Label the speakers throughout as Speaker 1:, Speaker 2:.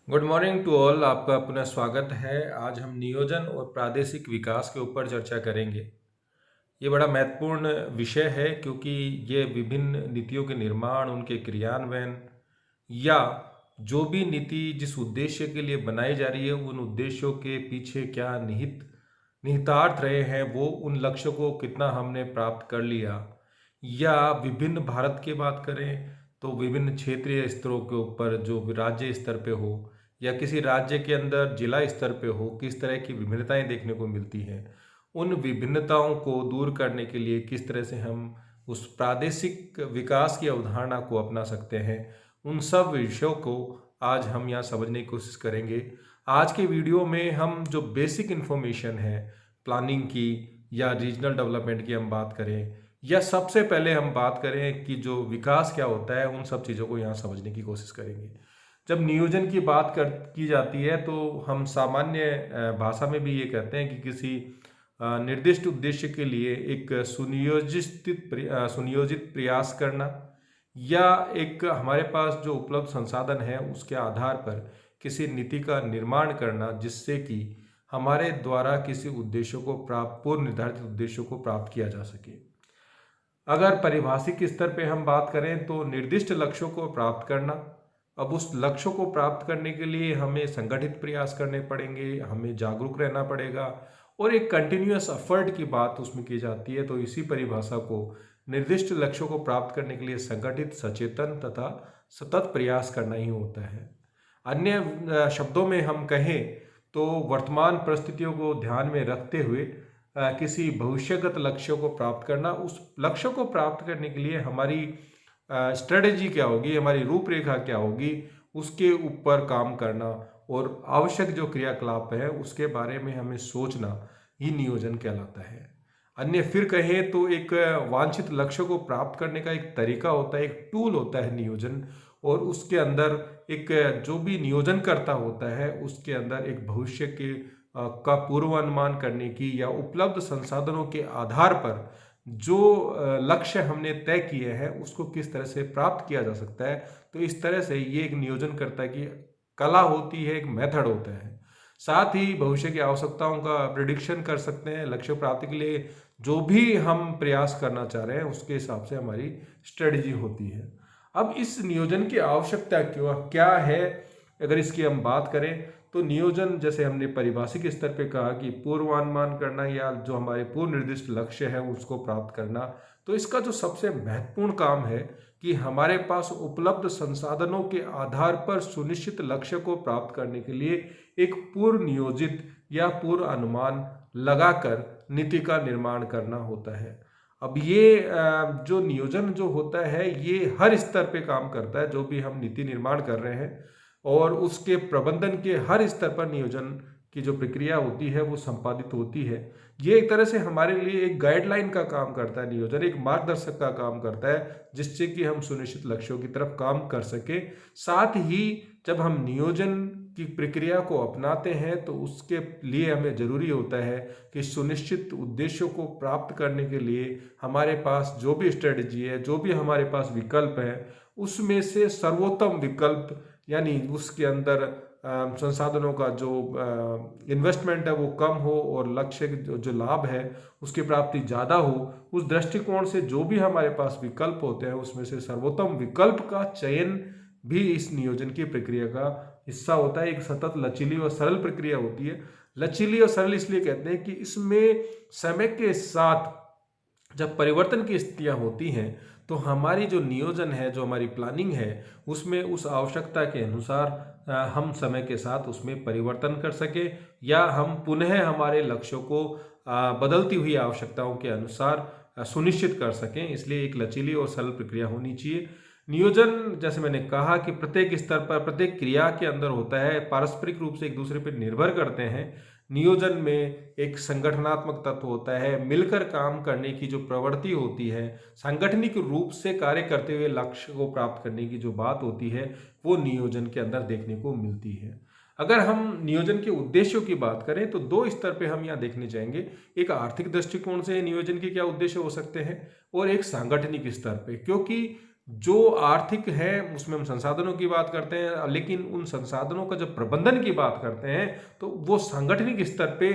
Speaker 1: Good morning to all. आपका पुनः स्वागत है। आज हम नियोजन और प्रादेशिक विकास के ऊपर चर्चा करेंगे। ये बड़ा महत्वपूर्ण विषय है क्योंकि ये विभिन्न नीतियों के निर्माण, उनके क्रियान्वयन या जो भी नीति जिस उद्देश्य के लिए बनाई जा रही है उन उद्देश्यों के पीछे क्या निहितार्थ रहे हैं, वो उन लक्ष्यों को कितना हमने प्राप्त कर लिया, या विभिन्न भारत की बात करें तो विभिन्न क्षेत्रीय स्तरों के ऊपर जो राज्य स्तर पे हो या किसी राज्य के अंदर जिला स्तर पे हो, किस तरह की विभिन्नताएं देखने को मिलती हैं। उन विभिन्नताओं को दूर करने के लिए किस तरह से हम उस प्रादेशिक विकास की अवधारणा को अपना सकते हैं, उन सब विषयों को आज हम यहाँ समझने की कोशिश करेंगे। आज के वीडियो में हम जो बेसिक इन्फॉर्मेशन है प्लानिंग की या रीजनल डेवलपमेंट की हम बात करें, या सबसे पहले हम बात करें कि जो विकास क्या होता है, उन सब चीज़ों को यहाँ समझने की कोशिश करेंगे। जब नियोजन की बात की जाती है तो हम सामान्य भाषा में भी ये कहते हैं कि किसी निर्दिष्ट उद्देश्य के लिए एक सुनियोजित प्रयास करना, या एक हमारे पास जो उपलब्ध संसाधन है उसके आधार पर किसी नीति का निर्माण करना जिससे कि हमारे द्वारा किसी उद्देश्यों को पूर्व निर्धारित उद्देश्यों को प्राप्त किया जा सके। अगर पारिभाषिक स्तर पे हम बात करें तो निर्दिष्ट लक्ष्यों को प्राप्त करना। अब उस लक्ष्यों को प्राप्त करने के लिए हमें संगठित प्रयास करने पड़ेंगे, हमें जागरूक रहना पड़ेगा और एक कंटिन्यूअस एफर्ट की बात उसमें की जाती है। तो इसी परिभाषा को निर्दिष्ट लक्ष्यों को प्राप्त करने के लिए संगठित, सचेतन तथा सतत प्रयास करना ही होता है। अन्य शब्दों में हम कहें तो वर्तमान परिस्थितियों को ध्यान में रखते हुए किसी भविष्यगत लक्ष्यों को प्राप्त करना। उस लक्ष्यों को प्राप्त करने के लिए हमारी स्ट्रेटेजी क्या होगी, हमारी रूपरेखा क्या होगी, उसके ऊपर काम करना और आवश्यक जो क्रियाकलाप है उसके बारे में हमें सोचना ही नियोजन कहलाता है। अन्य फिर कहें तो एक वांछित लक्ष्य को प्राप्त करने का एक तरीका होता है, एक टूल होता है नियोजन, और उसके अंदर एक जो भी नियोजन करता होता है उसके अंदर एक भविष्य के का पूर्वानुमान करने की या उपलब्ध संसाधनों के आधार पर जो लक्ष्य हमने तय किए हैं उसको किस तरह से प्राप्त किया जा सकता है। तो इस तरह से ये एक नियोजनकर्ता की कला होती है, एक मेथड होता है। साथ ही भविष्य की आवश्यकताओं का प्रिडिक्शन कर सकते हैं। लक्ष्य प्राप्ति के लिए जो भी हम प्रयास करना चाह रहे हैं उसके हिसाब से हमारी स्ट्रेटजी होती है। अब इस नियोजन की आवश्यकता क्या है, अगर इसकी हम बात करें तो नियोजन, जैसे हमने पारिभाषिक स्तर पे कहा कि पूर्वानुमान करना या जो हमारे पूर्व निर्दिष्ट लक्ष्य है उसको प्राप्त करना। तो इसका जो सबसे महत्वपूर्ण काम है कि हमारे पास उपलब्ध संसाधनों के आधार पर सुनिश्चित लक्ष्य को प्राप्त करने के लिए एक पूर्व नियोजित या पूर्व अनुमान लगाकर नीति का निर्माण करना होता है। अब ये जो नियोजन जो होता है ये हर स्तर पे काम करता है। जो भी हम नीति निर्माण कर रहे हैं और उसके प्रबंधन के हर स्तर पर नियोजन की जो प्रक्रिया होती है वो संपादित होती है। ये एक तरह से हमारे लिए एक गाइडलाइन का काम करता है। नियोजन एक मार्गदर्शक का काम करता है जिससे कि हम सुनिश्चित लक्ष्यों की तरफ काम कर सके। साथ ही जब हम नियोजन की प्रक्रिया को अपनाते हैं तो उसके लिए हमें जरूरी होता है कि सुनिश्चित उद्देश्यों को प्राप्त करने के लिए हमारे पास जो भी स्ट्रेटजी है, जो भी हमारे पास विकल्प है, उसमें से सर्वोत्तम विकल्प यानी उसके अंदर संसाधनों का जो इन्वेस्टमेंट है वो कम हो और लक्ष्य जो लाभ है उसकी प्राप्ति ज़्यादा हो। उस दृष्टिकोण से जो भी हमारे पास विकल्प होते हैं उसमें से सर्वोत्तम विकल्प का चयन भी इस नियोजन की प्रक्रिया का हिस्सा होता है। एक सतत लचीली और सरल प्रक्रिया होती है। लचीली और सरल इसलिए कहते हैं कि इसमें समय के साथ जब परिवर्तन की स्थितियां होती हैं तो हमारी जो नियोजन है, जो हमारी प्लानिंग है, उसमें उस आवश्यकता के अनुसार हम समय के साथ उसमें परिवर्तन कर सके या हम पुनः हमारे लक्ष्यों को बदलती हुई आवश्यकताओं के अनुसार सुनिश्चित कर सकें। इसलिए एक लचीली और सरल प्रक्रिया होनी चाहिए। नियोजन, जैसे मैंने कहा कि प्रत्येक स्तर पर प्रत्येक क्रिया के अंदर होता है, पारस्परिक रूप से एक दूसरे पर निर्भर करते हैं। नियोजन में एक संगठनात्मक तत्व होता है, मिलकर काम करने की जो प्रवृत्ति होती है, सांगठनिक रूप से कार्य करते हुए लक्ष्य को प्राप्त करने की जो बात होती है वो नियोजन के अंदर देखने को मिलती है। अगर हम नियोजन के उद्देश्यों की बात करें तो दो स्तर पे हम यहाँ देखने जाएंगे। एक आर्थिक दृष्टिकोण से नियोजन के क्या उद्देश्य हो सकते हैं और एक सांगठनिक स्तर पे, क्योंकि जो आर्थिक है उसमें हम संसाधनों की बात करते हैं, लेकिन उन संसाधनों का जब प्रबंधन की बात करते हैं तो वो सांगठनिक स्तर पे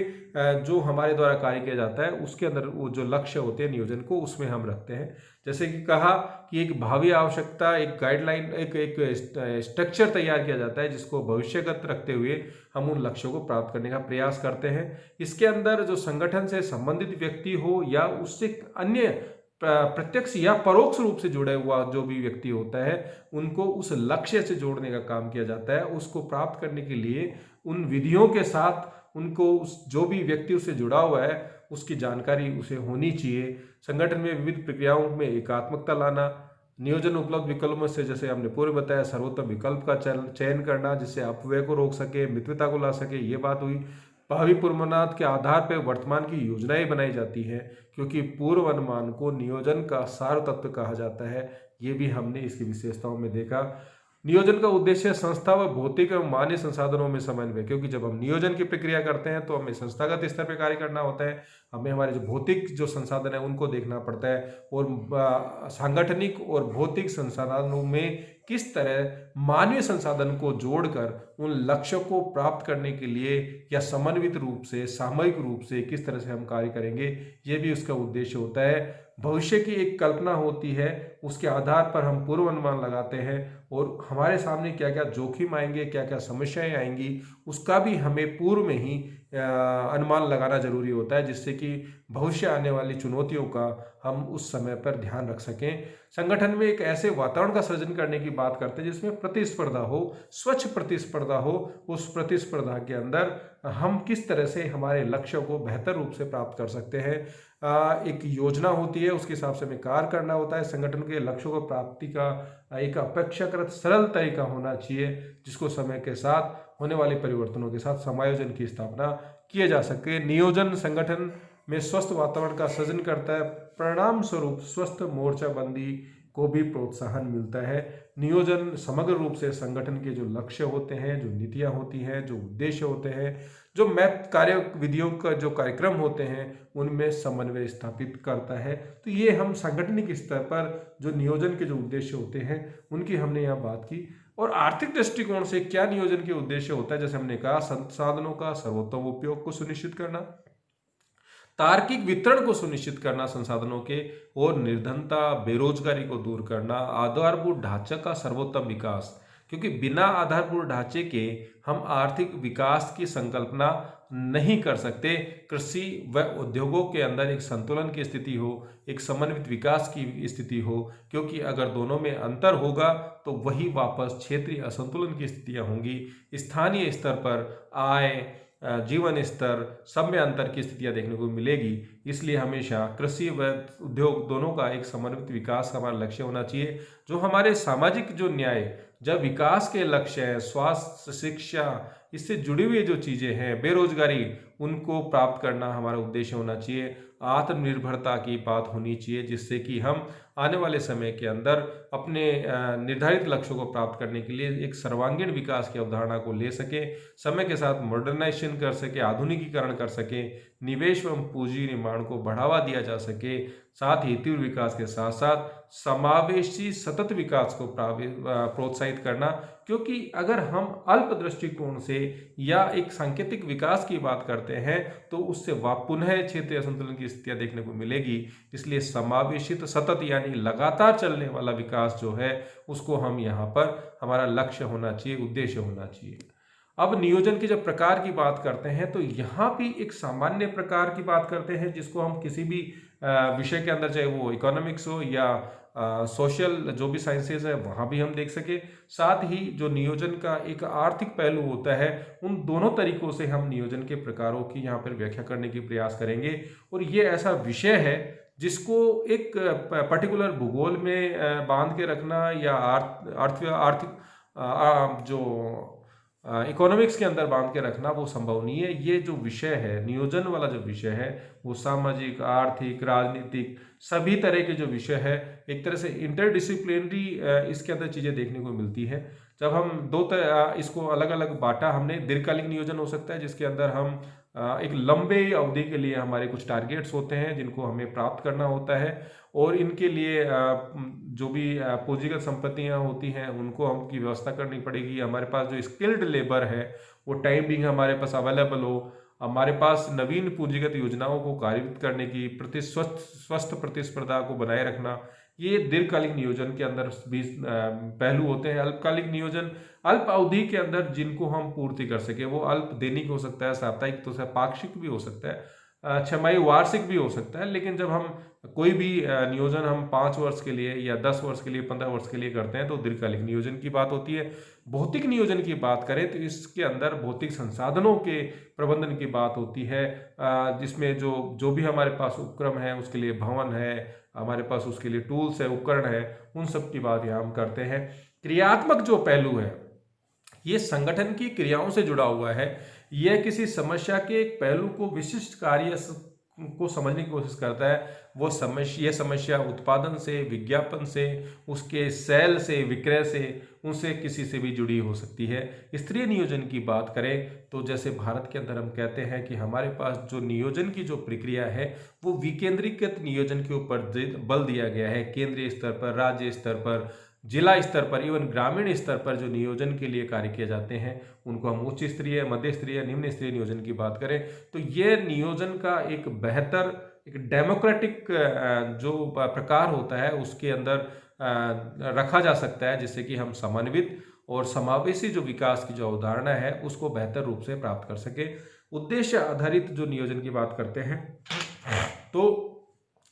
Speaker 1: जो हमारे द्वारा कार्य किया जाता है उसके अंदर वो जो लक्ष्य होते हैं नियोजन को उसमें हम रखते हैं। जैसे कि कहा कि एक भावी आवश्यकता, एक गाइडलाइन, एक एक स्ट्रक्चर तैयार किया जाता है जिसको भविष्यगत रखते हुए हम उन लक्ष्यों को प्राप्त करने का प्रयास करते हैं। इसके अंदर जो संगठन से संबंधित व्यक्ति हो या उससे अन्य प्रत्यक्ष या परोक्ष रूप से जुड़े हुआ जो भी व्यक्ति होता है उनको उस लक्ष्य से जोड़ने का काम किया जाता है। उसको प्राप्त करने के लिए उन विधियों के साथ उनको उस जो भी व्यक्ति उससे जुड़ा हुआ है उसकी जानकारी उसे होनी चाहिए। संगठन में विविध प्रक्रियाओं में एकात्मकता लाना, नियोजन उपलब्ध विकल्पों से जैसे हमने पूर्व बताया सर्वोत्तम विकल्प का चयन करना जिससे अपव्यय को रोक सके, मित्रता को ला सके, ये बात हुई। भावी पूर्वानुमान के आधार पर वर्तमान की योजनाएं बनाई जाती हैं क्योंकि पूर्व अनुमान को नियोजन का सार तत्व कहा जाता है। ये भी हमने इसकी विशेषताओं में देखा। नियोजन का उद्देश्य संस्था व भौतिक एवं मानवीय संसाधनों में समन्वय, क्योंकि जब हम नियोजन की प्रक्रिया करते हैं तो हमें संस्थागत स्तर पर कार्य करना होता है, हमें हमारे जो भौतिक जो संसाधन है उनको देखना पड़ता है और सांगठनिक और भौतिक संसाधनों में किस तरह मानवीय संसाधन को जोड़कर उन लक्ष्यों को प्राप्त करने के लिए या समन्वित रूप से सामूहिक रूप से किस तरह से हम कार्य करेंगे, ये भी उसका उद्देश्य होता है। भविष्य की एक कल्पना होती है, उसके आधार पर हम पूर्व अनुमान लगाते हैं और हमारे सामने क्या क्या जोखिम आएंगे, क्या क्या समस्याएं आएंगी, उसका भी हमें पूर्व में ही अनुमान लगाना जरूरी होता है जिससे कि भविष्य आने वाली चुनौतियों का हम उस समय पर ध्यान रख सकें। संगठन में एक ऐसे वातावरण का सृजन करने की बात करते हैं जिसमें प्रतिस्पर्धा हो, स्वच्छ प्रतिस्पर्धा हो। उस प्रतिस्पर्धा के अंदर हम किस तरह से हमारे लक्ष्यों को बेहतर रूप से प्राप्त कर सकते हैं। एक योजना होती है, उसके हिसाब से हमें कार्य करना होता है। संगठन के लक्ष्यों को प्राप्ति का एक अपेक्षाकृत सरल तरीका होना चाहिए जिसको समय के साथ होने वाले परिवर्तनों के साथ समायोजन की स्थापना किए जा सके। नियोजन संगठन में स्वस्थ वातावरण का सृजन करता है, परिणाम स्वरूप स्वस्थ मोर्चाबंदी को भी प्रोत्साहन मिलता है। नियोजन समग्र रूप से संगठन के जो लक्ष्य होते हैं, जो नीतियां होती हैं, जो उद्देश्य होते हैं, जो मैथ कार्य विधियों का जो कार्यक्रम होते हैं उनमें समन्वय स्थापित करता है। तो ये हम सांगठनिक स्तर पर जो नियोजन के जो उद्देश्य होते हैं उनकी हमने यहाँ बात की। और आर्थिक दृष्टिकोण से क्या नियोजन के उद्देश्य होता है, जैसे हमने कहा संसाधनों का सर्वोत्तम उपयोग को सुनिश्चित करना, तार्किक वितरण को सुनिश्चित करना संसाधनों के, और निर्धनता बेरोजगारी को दूर करना, आधारभूत ढांचा का सर्वोत्तम विकास, क्योंकि बिना आधारभूत ढांचे के हम आर्थिक विकास की संकल्पना नहीं कर सकते। कृषि व उद्योगों के अंदर एक संतुलन की स्थिति हो, एक समन्वित विकास की स्थिति हो, क्योंकि अगर दोनों में अंतर होगा तो वही वापस क्षेत्रीय असंतुलन की स्थितियां होंगी। स्थानीय स्तर पर आय, जीवन स्तर सब में अंतर की स्थितियां देखने को मिलेगी। इसलिए हमेशा कृषि व उद्योग दोनों का एक समन्वित विकास हमारा लक्ष्य होना चाहिए। जो हमारे सामाजिक जो न्याय, जब विकास के लक्ष्य है, स्वास्थ्य, शिक्षा, इससे जुड़ी हुई जो चीज़ें हैं, बेरोजगारी, उनको प्राप्त करना हमारा उद्देश्य होना चाहिए। आत्मनिर्भरता की बात होनी चाहिए जिससे कि हम आने वाले समय के अंदर अपने निर्धारित लक्ष्यों को प्राप्त करने के लिए एक सर्वांगीण विकास की अवधारणा को ले सके, समय के साथ मॉडर्नाइजेशन कर सके, आधुनिकीकरण कर सके, निवेश एवं पूंजी निर्माण को बढ़ावा दिया जा सके, साथ ही तीव्र विकास के साथ साथ समावेशी सतत विकास को प्रोत्साहित करना। क्योंकि अगर हम अल्प दृष्टिकोण से या एक सांकेतिक विकास की बात करते हैं तो उससे पुनः क्षेत्रीय असंतुलन की स्थितियां देखने को मिलेगी। इसलिए समावेशित सतत यानी लगातार चलने वाला विकास जो है उसको हम यहाँ पर हमारा लक्ष्य होना चाहिए, उद्देश्य होना चाहिए। अब नियोजन के जब प्रकार की बात करते हैं तो यहाँ भी एक सामान्य प्रकार की बात करते हैं जिसको हम किसी भी विषय के अंदर, चाहे वो इकोनॉमिक्स हो या सोशल जो भी साइंसेज है वहाँ भी हम देख सके। साथ ही जो नियोजन का एक आर्थिक पहलू होता है, उन दोनों तरीकों से हम नियोजन के प्रकारों की यहाँ पर व्याख्या करने की प्रयास करेंगे। और ये ऐसा विषय है जिसको एक पर्टिकुलर भूगोल में बांध के रखना या आर्थिक जो इकोनॉमिक्स के अंदर बांध के रखना वो संभव नहीं है। ये जो विषय है, नियोजन वाला जो विषय है, वो सामाजिक, आर्थिक, राजनीतिक सभी तरह के जो विषय है, एक तरह से इंटरडिसिप्लिनरी इसके अंदर चीज़ें देखने को मिलती है। जब हम इसको अलग अलग बांटा हमने, दीर्घकालिक नियोजन हो सकता है जिसके अंदर हम एक लंबे अवधि के लिए हमारे कुछ टारगेट्स होते हैं जिनको हमें प्राप्त करना होता है, और इनके लिए जो भी पूंजीगत संपत्तियां होती हैं उनको हमकी व्यवस्था करनी पड़ेगी। हमारे पास जो स्किल्ड लेबर है वो टाइम बिंग हमारे पास अवेलेबल हो, हमारे पास नवीन पूंजीगत योजनाओं को कार्यान्वित करने की स्वस्थ प्रतिस्पर्धा को बनाए रखना, ये दीर्घकालिक नियोजन के अंदर भी पहलू होते हैं। अल्पकालिक नियोजन अल्प अवधि के अंदर जिनको हम पूर्ति कर सके, वो अल्प दैनिक हो सकता है, साप्ताहिक तो पाक्षिक भी हो सकता है, छमाही वार्षिक भी हो सकता है। लेकिन जब हम कोई भी नियोजन हम 5 वर्ष के लिए या 10 वर्ष के लिए 15 वर्ष के लिए करते हैं तो दीर्घकालिक नियोजन की बात होती है। भौतिक नियोजन की बात करें तो इसके अंदर भौतिक संसाधनों के प्रबंधन की बात होती है, जिसमें जो भी हमारे पास उपक्रम है उसके लिए भवन है, हमारे पास उसके लिए टूल्स है, उपकरण है, उन सब की बात यहाँ हम करते हैं। क्रियात्मक जो पहलू है ये संगठन की क्रियाओं से जुड़ा हुआ है। यह किसी समस्या के एक पहलू को विशिष्ट कार्य को समझने की कोशिश करता है। यह समस्या उत्पादन से, विज्ञापन से, उसके सेल से, विक्रय से, उनसे किसी से भी जुड़ी हो सकती है। स्तरीय नियोजन की बात करें तो जैसे भारत के अंदर हम कहते हैं कि हमारे पास जो नियोजन की जो प्रक्रिया है वो विकेंद्रीकृत नियोजन के ऊपर बल दिया गया है। केंद्रीय स्तर पर, राज्य स्तर पर, जिला स्तर पर, इवन ग्रामीण स्तर पर जो नियोजन के लिए कार्य किए जाते हैं उनको हम उच्च स्तरीय, मध्य स्तरीय, निम्न स्तरीय नियोजन की बात करें तो ये नियोजन का एक बेहतर, एक डेमोक्रेटिक जो प्रकार होता है उसके अंदर रखा जा सकता है, जिससे कि हम समन्वित और समावेशी जो विकास की जो अवधारणा है उसको बेहतर रूप से प्राप्त कर सके। उद्देश्य आधारित जो नियोजन की बात करते हैं तो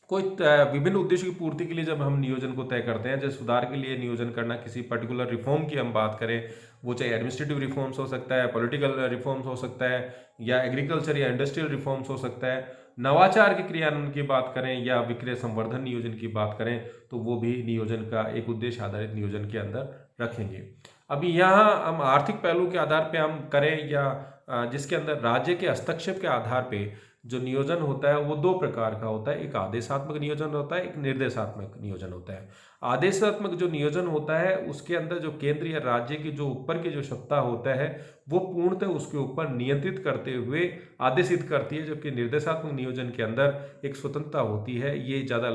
Speaker 1: कोई विभिन्न उद्देश्यों की पूर्ति के लिए जब हम नियोजन को तय करते हैं, जैसे सुधार के लिए नियोजन करना, किसी पर्टिकुलर रिफॉर्म की हम बात करें, वो चाहे एडमिनिस्ट्रेटिव रिफॉर्म्स हो सकता है, पॉलिटिकल रिफॉर्म्स हो सकता है, या एग्रीकल्चर या इंडस्ट्रियल रिफॉर्म्स हो सकता है, नवाचार की क्रियान्वयन की बात करें या विक्रय संवर्धन नियोजन की बात करें तो वो भी नियोजन का एक उद्देश्य आधारित नियोजन के अंदर रखेंगे। अभी यहाँ हम आर्थिक पहलू के आधार पे हम करें या जिसके अंदर राज्य के हस्तक्षेप के आधार पे जो नियोजन होता है वो 2 प्रकार का होता है। एक आदेशात्मक नियोजन होता है, एक निर्देशात्मक नियोजन होता है। आदेशात्मक जो नियोजन होता है उसके अंदर जो केंद्र या राज्य की जो ऊपर की जो सत्ता होता है वो पूर्णतः उसके ऊपर नियंत्रित करते हुए आदेशित करती है, जबकि निर्देशात्मक नियोजन के अंदर एक स्वतंत्रता होती है। ये ज़्यादा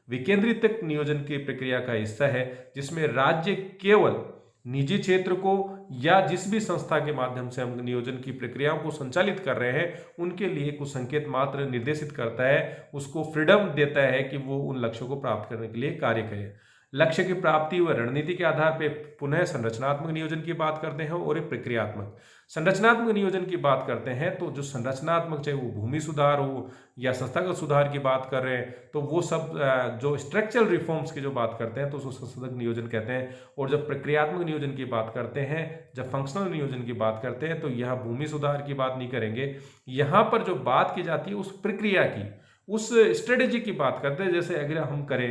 Speaker 1: विकेंद्रित नियोजन की प्रक्रिया का हिस्सा है, जिसमें राज्य केवल निजी क्षेत्र को या जिस भी संस्था के माध्यम से हम नियोजन की प्रक्रियाओं को संचालित कर रहे हैं उनके लिए कुछ संकेत मात्र निर्देशित करता है, उसको फ्रीडम देता है कि वो उन लक्ष्यों को प्राप्त करने के लिए कार्य करें। लक्ष्य की प्राप्ति व रणनीति के आधार पर पुनः संरचनात्मक नियोजन की बात करते हैं और एक प्रक्रियात्मक। संरचनात्मक नियोजन की बात करते हैं तो जो संरचनात्मक, चाहे वो भूमि सुधार हो या संस्थागत सुधार की बात कर रहे हैं तो वो सब जो स्ट्रक्चरल रिफॉर्म्स की जो बात करते हैं तो उसको संस्थागत नियोजन कहते हैं। और जब प्रक्रियात्मक नियोजन की बात करते हैं, जब फंक्शनल नियोजन की बात करते हैं तो यहाँ भूमि सुधार की बात नहीं करेंगे। यहाँ पर जो बात की जाती है उस प्रक्रिया की, उस स्ट्रेटेजी की बात करते हैं। जैसे अगर हम करें,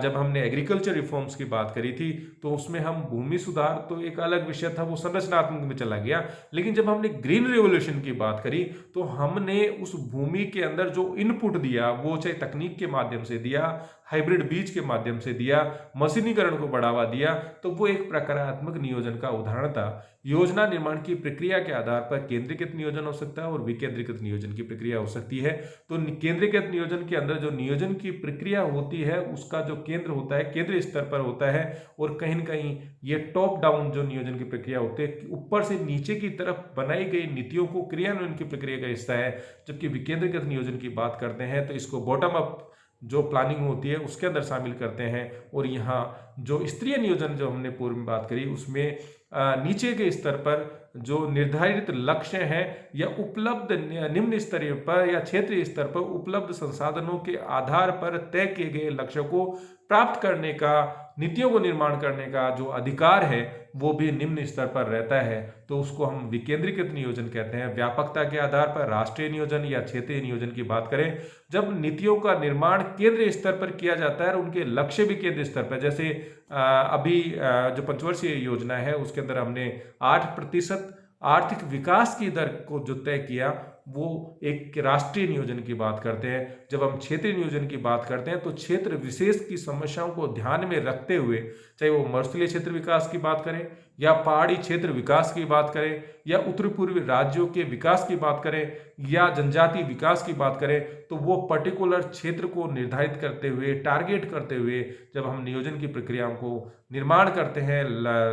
Speaker 1: जब हमने एग्रीकल्चर रिफॉर्म्स की बात करी थी तो उसमें हम भूमि सुधार तो एक अलग विषय था, वो संरचनात्मक में चला गया। लेकिन जब हमने ग्रीन रिवोल्यूशन की बात करी तो हमने उस भूमि के अंदर जो इनपुट दिया वो चाहे तकनीक के माध्यम से दिया, हाइब्रिड बीज के माध्यम से दिया, मशीनीकरण को बढ़ावा दिया, तो वो एक प्रकारात्मक नियोजन का उदाहरण था। योजना निर्माण की प्रक्रिया के आधार पर केंद्रीकृत नियोजन हो सकता है और विकेंद्रीकृत नियोजन की प्रक्रिया हो सकती है। तो केंद्रीकृत नियोजन के अंदर जो नियोजन की प्रक्रिया होती है उसका जो केंद्र होता है केंद्रीय स्तर पर होता है, और कहीं न कहीं ये टॉप डाउन जो नियोजन की प्रक्रिया होती है ऊपर से नीचे की तरफ बनाई गई नीतियों को क्रियान्वयन की प्रक्रिया का हिस्सा है। जबकि विकेंद्रीकृत नियोजन की बात करते हैं तो इसको बॉटम अप जो प्लानिंग होती है उसके अंदर शामिल करते हैं। और यहाँ जो स्तरीय नियोजन जो हमने पूर्व में बात करी उसमें नीचे के स्तर पर जो निर्धारित लक्ष्य हैं या उपलब्ध निम्न स्तरीय पर या क्षेत्रीय स्तर पर उपलब्ध संसाधनों के आधार पर तय किए गए लक्ष्यों को प्राप्त करने का, नीतियों को निर्माण करने का जो अधिकार है वो भी निम्न स्तर पर रहता है, तो उसको हम विकेंद्रीकृत नियोजन कहते हैं। व्यापकता के आधार पर राष्ट्रीय नियोजन या क्षेत्रीय नियोजन की बात करें, जब नीतियों का निर्माण केंद्रीय स्तर पर किया जाता है और उनके लक्ष्य भी केंद्रीय स्तर पर, जैसे अभी जो पंचवर्षीय योजना है उसके अंदर हमने 8% आर्थिक विकास की दर को जो तय किया वो एक राष्ट्रीय नियोजन की बात करते हैं। जब हम क्षेत्रीय नियोजन की बात करते हैं तो क्षेत्र विशेष की समस्याओं को ध्यान में रखते हुए, चाहे वो मरुस्थलीय क्षेत्र विकास की बात करें या पहाड़ी क्षेत्र विकास की बात करें या उत्तर पूर्वी राज्यों के विकास की बात करें या जनजातीय विकास की बात करें, तो वो पर्टिकुलर क्षेत्र को निर्धारित करते हुए, टारगेट करते हुए जब हम नियोजन की प्रक्रियाओं को निर्माण करते हैं,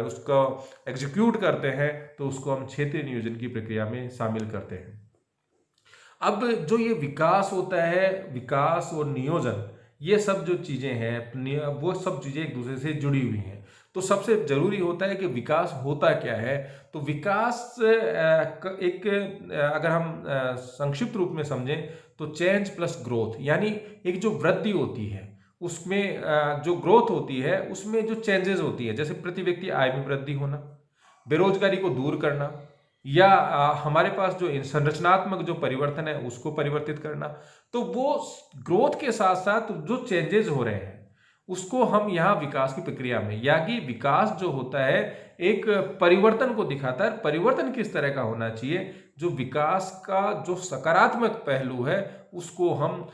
Speaker 1: उसको एग्जीक्यूट करते हैं, तो उसको हम क्षेत्रीय नियोजन की प्रक्रिया में शामिल करते हैं। अब जो ये विकास होता है, विकास और नियोजन, ये सब जो चीज़ें हैं वो सब चीज़ें एक दूसरे से जुड़ी हुई हैं। तो सबसे जरूरी होता है कि विकास होता क्या है। तो विकास अगर हम संक्षिप्त रूप में समझें तो चेंज प्लस ग्रोथ, यानी एक जो वृद्धि होती है उसमें जो ग्रोथ होती है उसमें जो चेंजेस होती है, जैसे प्रति व्यक्ति आय में वृद्धि होना, बेरोजगारी को दूर करना, या हमारे पास जो संरचनात्मक जो परिवर्तन है उसको परिवर्तित करना। तो वो ग्रोथ के साथ साथ जो चेंजेस हो रहे हैं उसको हम यहाँ विकास की प्रक्रिया में, यानी विकास जो होता है एक परिवर्तन को दिखाता है। परिवर्तन किस तरह का होना चाहिए, जो विकास का जो सकारात्मक पहलू है उसको हम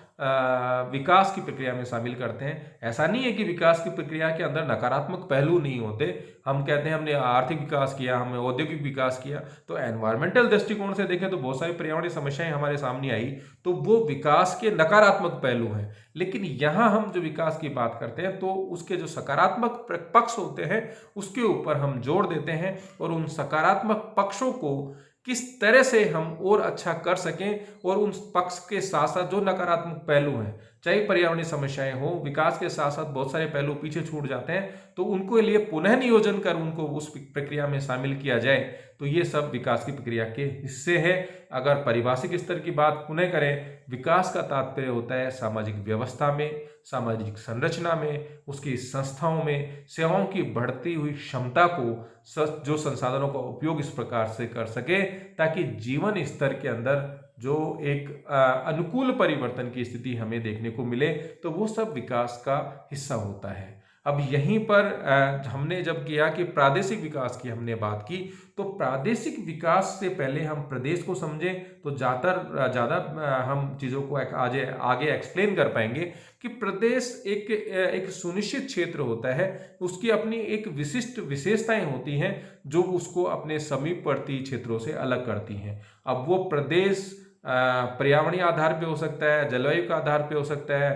Speaker 1: विकास की प्रक्रिया में शामिल करते हैं। ऐसा नहीं है कि विकास की प्रक्रिया के अंदर नकारात्मक पहलू नहीं होते। हम कहते हैं हमने आर्थिक विकास किया, हमने औद्योगिक विकास किया, तो एनवायरमेंटल दृष्टिकोण से देखें तो बहुत सारी पर्यावरणीय समस्याएं हमारे सामने आई, तो वो विकास के नकारात्मक पहलू हैं। लेकिन यहाँ हम जो विकास की बात करते हैं तो उसके जो सकारात्मक पक्ष होते हैं उसके ऊपर हम जोर देते हैं और उन सकारात्मक पक्षों को किस तरह से हम और अच्छा कर सकें, और उन पक्ष के साथ साथ जो नकारात्मक पहलू हैं, चाहे पर्यावरणीय समस्याएं हो, विकास के साथ साथ बहुत सारे पहलू पीछे छूट जाते हैं, तो उनको लिए पुनः नियोजन कर उनको उस प्रक्रिया में शामिल किया जाए। तो ये सब विकास की प्रक्रिया के हिस्से हैं। अगर पारिभाषिक स्तर की बात पुनः करें, विकास का तात्पर्य होता है सामाजिक व्यवस्था में, सामाजिक संरचना में, उसकी संस्थाओं में सेवाओं की बढ़ती हुई क्षमता को जो संसाधनों का उपयोग इस प्रकार से कर सके ताकि जीवन स्तर के अंदर जो एक अनुकूल परिवर्तन की स्थिति हमें देखने को मिले, तो वो सब विकास का हिस्सा होता है। अब यहीं पर हमने जब किया कि प्रादेशिक विकास की हमने बात की, तो प्रादेशिक विकास से पहले हम प्रदेश को समझें तो ज़्यादा हम चीज़ों को आगे एक्सप्लेन कर पाएंगे कि प्रदेश एक सुनिश्चित क्षेत्र होता है, उसकी अपनी एक विशिष्ट विशेषताएं होती हैं जो उसको अपने समीपवर्ती क्षेत्रों से अलग करती हैं। अब वो प्रदेश पर्यावरणीय आधार पे हो सकता है, जलवायु के आधार पे हो सकता है,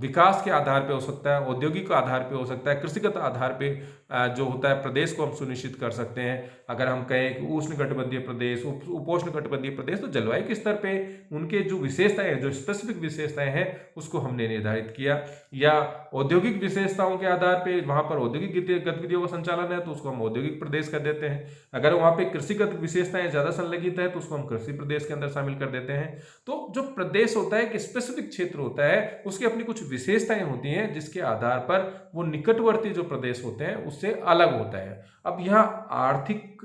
Speaker 1: विकास के आधार पे हो सकता है, औद्योगिक आधार पे हो सकता है, कृषिगत आधार पे जो होता है प्रदेश को हम सुनिश्चित कर सकते हैं। अगर हम कहें कि उष्णकटिबंधीय प्रदेश, उपोष्णकटिबंधीय प्रदेश, तो जलवायु के स्तर पे उनके जो विशेषताएं हैं, जो स्पेसिफिक विशेषताएं हैं, उसको हमने निर्धारित किया। या औद्योगिक विशेषताओं के आधार पे वहां पर औद्योगिक गतिविधियों का संचालन है तो उसको हम औद्योगिक प्रदेश कर देते हैं। अगर वहां पे कृषिगत विशेषताएं ज्यादा संलग्नित है तो उसको हम कृषि प्रदेश के अंदर शामिल कर देते हैं। तो जो प्रदेश होता है एक स्पेसिफिक क्षेत्र होता है, उसकी अपनी कुछ विशेषताएं होती हैं जिसके आधार पर वो निकटवर्ती जो प्रदेश होते हैं उससे अलग होता है। अब यहाँ आर्थिक,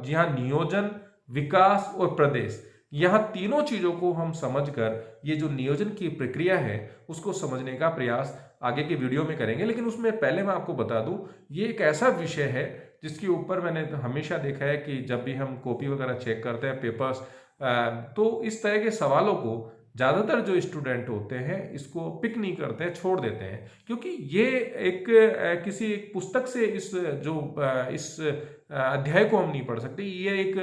Speaker 1: यहाँ नियोजन, विकास और प्रदेश, यहाँ तीनों चीजों को हम समझकर ये जो नियोजन की प्रक्रिया है उसको समझने का प्रयास आगे के वीडियो में करेंगे। लेकिन उसमें पहले मैं आपको बता दूं, ये एक ऐसा विषय है जिसके ऊपर मैंने हमेशा देखा है कि जब भी हम कॉपी वगैरह चेक करते हैं, पेपर्स, तो इस तरह के सवालों को ज़्यादातर जो स्टूडेंट होते हैं इसको पिक नहीं करते हैं, छोड़ देते हैं, क्योंकि ये एक किसी एक पुस्तक से इस अध्याय को हम नहीं पढ़ सकते। ये एक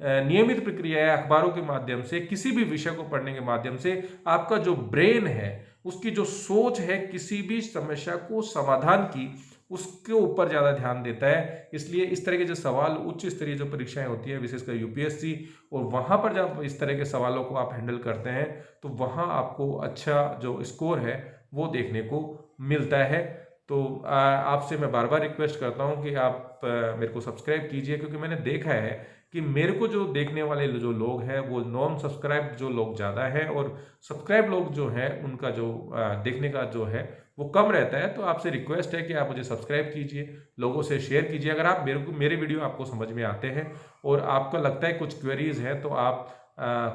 Speaker 1: नियमित प्रक्रिया है, अखबारों के माध्यम से, किसी भी विषय को पढ़ने के माध्यम से आपका जो ब्रेन है, उसकी जो सोच है किसी भी समस्या को समाधान की, उसके ऊपर ज़्यादा ध्यान देता है। इसलिए इस तरह के जो सवाल उच्च स्तरीय जो परीक्षाएं होती है, विशेषकर यूपीएससी, और वहाँ पर जब इस तरह के सवालों को आप हैंडल करते हैं तो वहाँ आपको अच्छा जो स्कोर है वो देखने को मिलता है। तो आपसे मैं बार बार रिक्वेस्ट करता हूँ कि आप मेरे को सब्सक्राइब कीजिए, क्योंकि मैंने देखा है कि मेरे को जो देखने वाले जो लोग हैं वो नॉन सब्सक्राइब जो लोग ज़्यादा हैं, और सब्सक्राइब लोग जो हैं उनका जो देखने का जो है वो कम रहता है। तो आपसे रिक्वेस्ट है कि आप मुझे सब्सक्राइब कीजिए, लोगों से शेयर कीजिए। अगर आप मेरे वीडियो आपको समझ में आते हैं और आपको लगता है कुछ क्वेरीज हैं तो आप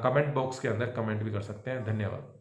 Speaker 1: कमेंट बॉक्स के अंदर कमेंट भी कर सकते हैं। धन्यवाद।